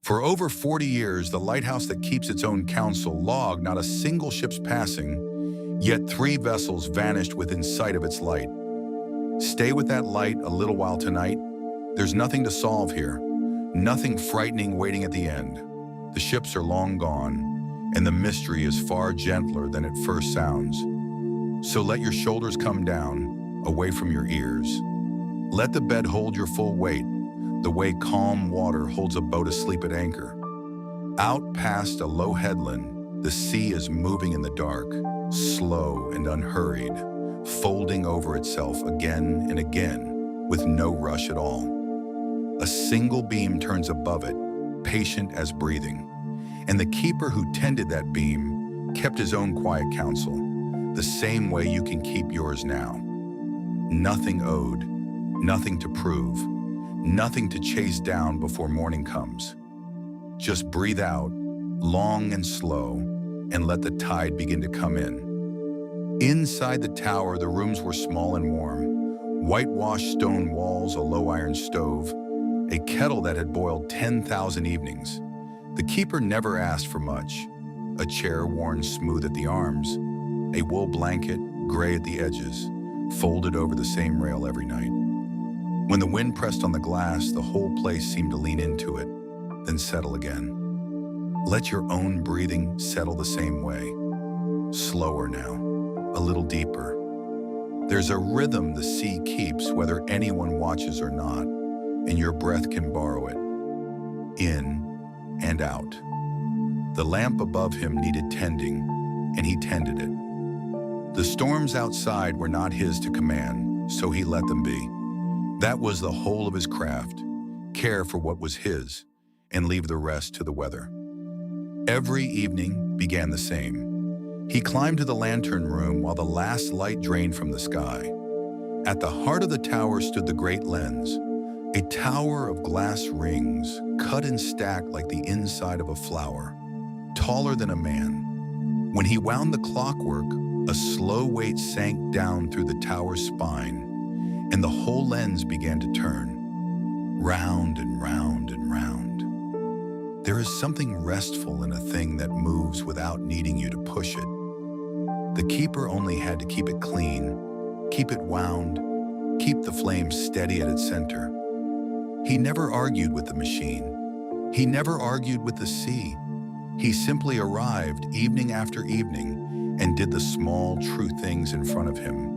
For over 40 years, the lighthouse that keeps its own counsel logged not a single ship's passing, yet 3 vessels vanished within sight of its light. Stay with that light a little while tonight. There's nothing to solve here, nothing frightening waiting at the end. The ships are long gone, and the mystery is far gentler than it first sounds. So let your shoulders come down, away from your ears. Let the bed hold your full weight, the way calm water holds a boat asleep at anchor. Out past a low headland, the sea is moving in the dark, slow and unhurried, folding over itself again and again, with no rush at all. A single beam turns above it, patient as breathing, and the keeper who tended that beam kept his own quiet counsel, the same way you can keep yours now. Nothing owed, nothing to prove, nothing to chase down before morning comes. Just breathe out, long and slow, and let the tide begin to come in. Inside the tower, the rooms were small and warm. Whitewashed stone walls, a low iron stove, a kettle that had boiled 10,000 evenings. The keeper never asked for much. A chair worn smooth at the arms, a wool blanket, gray at the edges, folded over the same rail every night. When the wind pressed on the glass, the whole place seemed to lean into it, then settle again. Let your own breathing settle the same way. Slower now, a little deeper. There's a rhythm the sea keeps whether anyone watches or not, and your breath can borrow it. In and out. The lamp above him needed tending, and he tended it. The storms outside were not his to command, so he let them be. That was the whole of his craft, care for what was his, and leave the rest to the weather. Every evening began the same. He climbed to the lantern room while the last light drained from the sky. At the heart of the tower stood the great lens, a tower of glass rings, cut and stacked like the inside of a flower, taller than a man. When he wound the clockwork, a slow weight sank down through the tower's spine, and the whole lens began to turn, round and round and round. There is something restful in a thing that moves without needing you to push it. The keeper only had to keep it clean, keep it wound, keep the flame steady at its center. He never argued with the machine. He never argued with the sea. He simply arrived evening after evening and did the small, true things in front of him.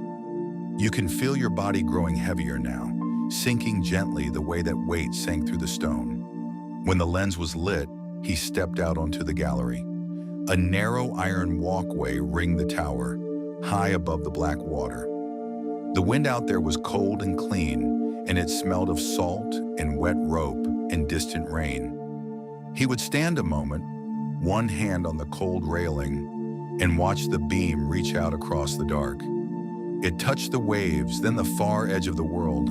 You can feel your body growing heavier now, sinking gently the way that weight sank through the stone. When the lens was lit, he stepped out onto the gallery. A narrow iron walkway ringed the tower, high above the black water. The wind out there was cold and clean, and it smelled of salt and wet rope and distant rain. He would stand a moment, one hand on the cold railing, and watch the beam reach out across the dark. It touched the waves, then the far edge of the world,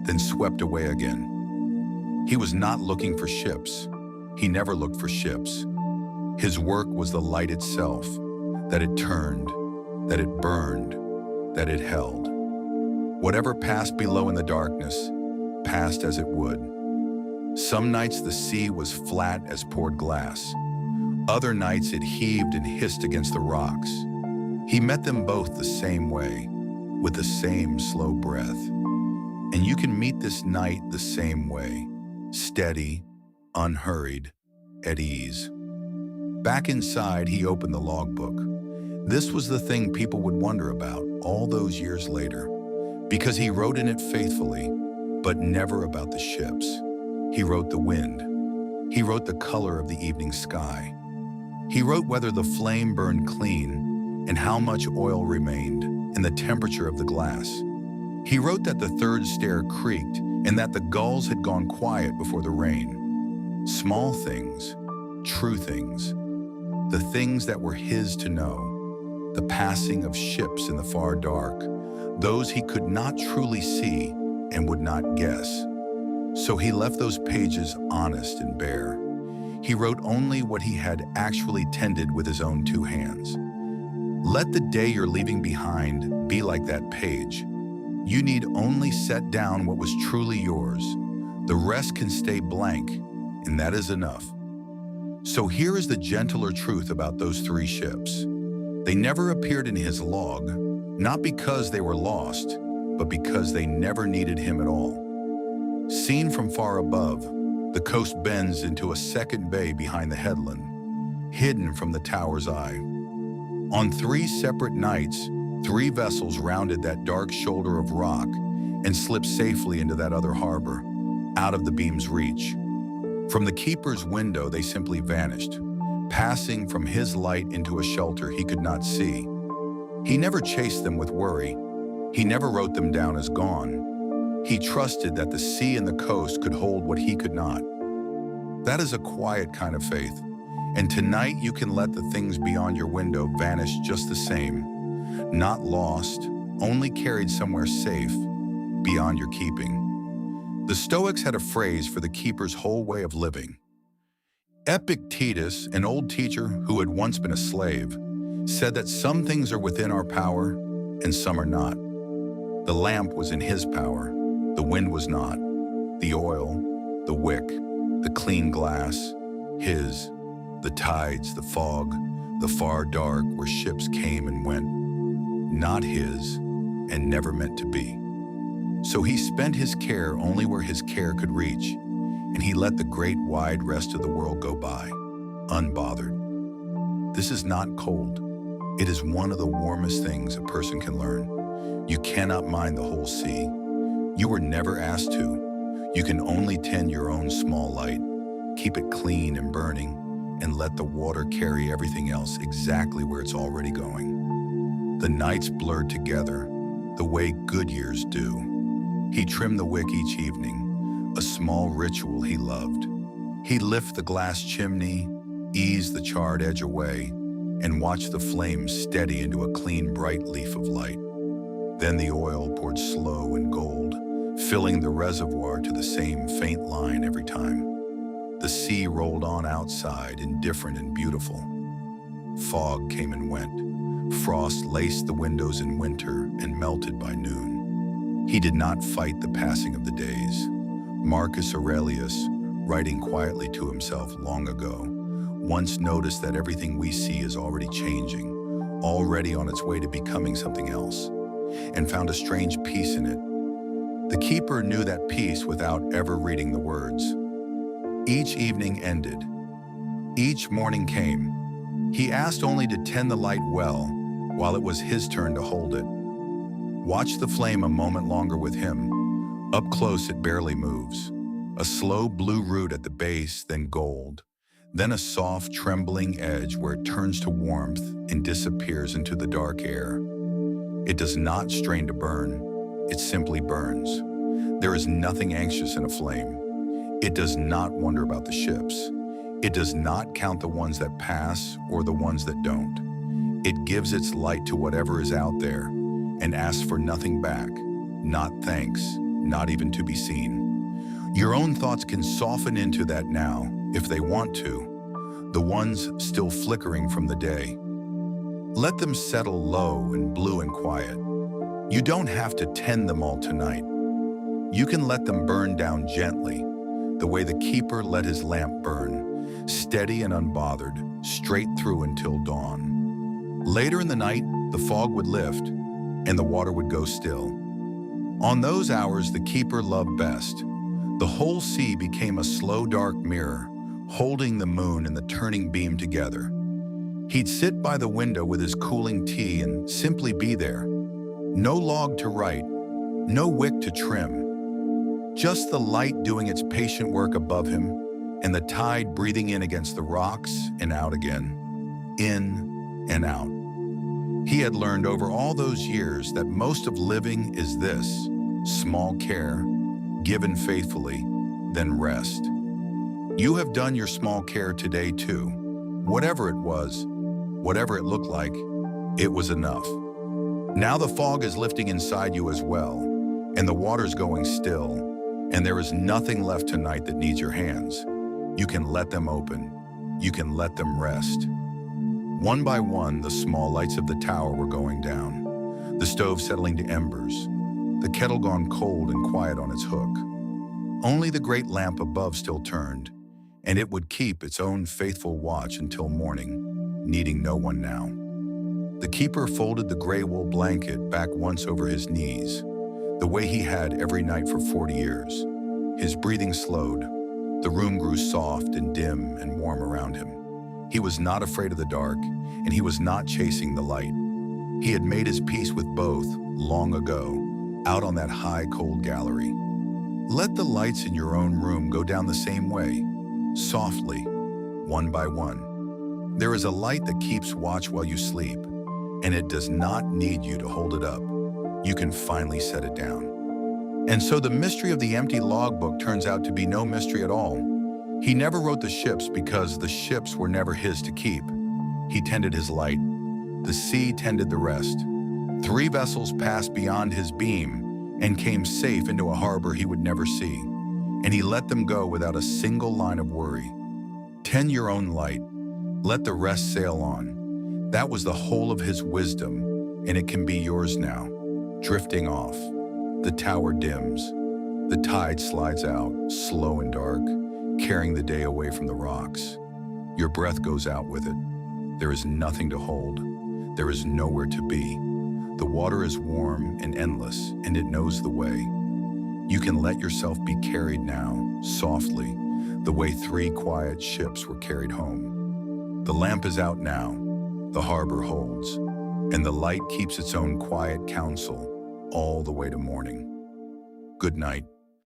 then swept away again. He was not looking for ships. He never looked for ships. His work was the light itself, that it turned, that it burned, that it held. Whatever passed below in the darkness, passed as it would. Some nights the sea was flat as poured glass. Other nights it heaved and hissed against the rocks. He met them both the same way, with the same slow breath. And you can meet this night the same way, steady, unhurried, at ease. Back inside, he opened the logbook. This was the thing people would wonder about all those years later, because he wrote in it faithfully, but never about the ships. He wrote the wind. He wrote the color of the evening sky. He wrote whether the flame burned clean and how much oil remained, and the temperature of the glass. He wrote that the third stair creaked and that the gulls had gone quiet before the rain. Small things, true things, the things that were his to know, the passing of ships in the far dark, those he could not truly see and would not guess. So he left those pages honest and bare. He wrote only what he had actually tended with his own 2 hands. Let the day you're leaving behind be like that page. You need only set down what was truly yours. The rest can stay blank, and that is enough. So here is the gentler truth about those 3 ships. They never appeared in his log, not because they were lost, but because they never needed him at all. Seen from far above, the coast bends into a second bay behind the headland, hidden from the tower's eye. On 3 separate nights, 3 vessels rounded that dark shoulder of rock and slipped safely into that other harbor, out of the beam's reach. From the keeper's window, they simply vanished, passing from his light into a shelter he could not see. He never chased them with worry. He never wrote them down as gone. He trusted that the sea and the coast could hold what he could not. That is a quiet kind of faith. And tonight you can let the things beyond your window vanish just the same. Not lost, only carried somewhere safe, beyond your keeping. The Stoics had a phrase for the keeper's whole way of living. Epictetus, an old teacher who had once been a slave, said that some things are within our power and some are not. The lamp was in his power, the wind was not. The oil, the wick, the clean glass, his. The tides, the fog, the far dark where ships came and went, not his and never meant to be. So he spent his care only where his care could reach, and he let the great wide rest of the world go by, unbothered. This is not cold. It is one of the warmest things a person can learn. You cannot mind the whole sea. You were never asked to. You can only tend your own small light, keep it clean and burning, and let the water carry everything else exactly where it's already going. The nights blurred together, the way good years do. He trimmed the wick each evening, a small ritual he loved. He'd lift the glass chimney, ease the charred edge away, and watch the flames steady into a clean, bright leaf of light. Then the oil poured slow and gold, filling the reservoir to the same faint line every time. The sea rolled on outside, indifferent and beautiful. Fog came and went. Frost laced the windows in winter and melted by noon. He did not fight the passing of the days. Marcus Aurelius, writing quietly to himself long ago, once noticed that everything we see is already changing, already on its way to becoming something else, and found a strange peace in it. The keeper knew that peace without ever reading the words. Each evening ended. Each morning came. He asked only to tend the light well, while it was his turn to hold it. Watch the flame a moment longer with him. Up close it barely moves. A slow blue root at the base, then gold. Then a soft, trembling edge where it turns to warmth and disappears into the dark air. It does not strain to burn. It simply burns. There is nothing anxious in a flame. It does not wonder about the ships. It does not count the ones that pass or the ones that don't. It gives its light to whatever is out there and asks for nothing back, not thanks, not even to be seen. Your own thoughts can soften into that now, if they want to, the ones still flickering from the day. Let them settle low and blue and quiet. You don't have to tend them all tonight. You can let them burn down gently, the way the keeper let his lamp burn, steady and unbothered, straight through until dawn. Later in the night, the fog would lift, and the water would go still. On those hours the keeper loved best. The whole sea became a slow dark mirror, holding the moon and the turning beam together. He'd sit by the window with his cooling tea and simply be there. No log to write, no wick to trim. Just the light doing its patient work above him, and the tide breathing in against the rocks and out again, in and out. He had learned over all those years that most of living is this: small care, given faithfully, then rest. You have done your small care today too. Whatever it was, whatever it looked like, it was enough. Now the fog is lifting inside you as well, and the water's going still. And there is nothing left tonight that needs your hands. You can let them open. You can let them rest. One by one, the small lights of the tower were going down, the stove settling to embers, the kettle gone cold and quiet on its hook. Only the great lamp above still turned, and it would keep its own faithful watch until morning, needing no one now. The keeper folded the gray wool blanket back once over his knees, the way he had every night for 40 years. His breathing slowed. The room grew soft and dim and warm around him. He was not afraid of the dark, and he was not chasing the light. He had made his peace with both long ago, out on that high, cold gallery. Let the lights in your own room go down the same way, softly, one by one. There is a light that keeps watch while you sleep, and it does not need you to hold it up. You can finally set it down. And so the mystery of the empty logbook turns out to be no mystery at all. He never wrote the ships because the ships were never his to keep. He tended his light. The sea tended the rest. 3 vessels passed beyond his beam and came safe into a harbor he would never see. And he let them go without a single line of worry. Tend your own light. Let the rest sail on. That was the whole of his wisdom, and it can be yours now. Drifting off. The tower dims. The tide slides out, slow and dark, carrying the day away from the rocks. Your breath goes out with it. There is nothing to hold. There is nowhere to be. The water is warm and endless, and it knows the way. You can let yourself be carried now, softly, the way 3 quiet ships were carried home. The lamp is out now. The harbor holds, and the light keeps its own quiet counsel all the way to morning. Good night.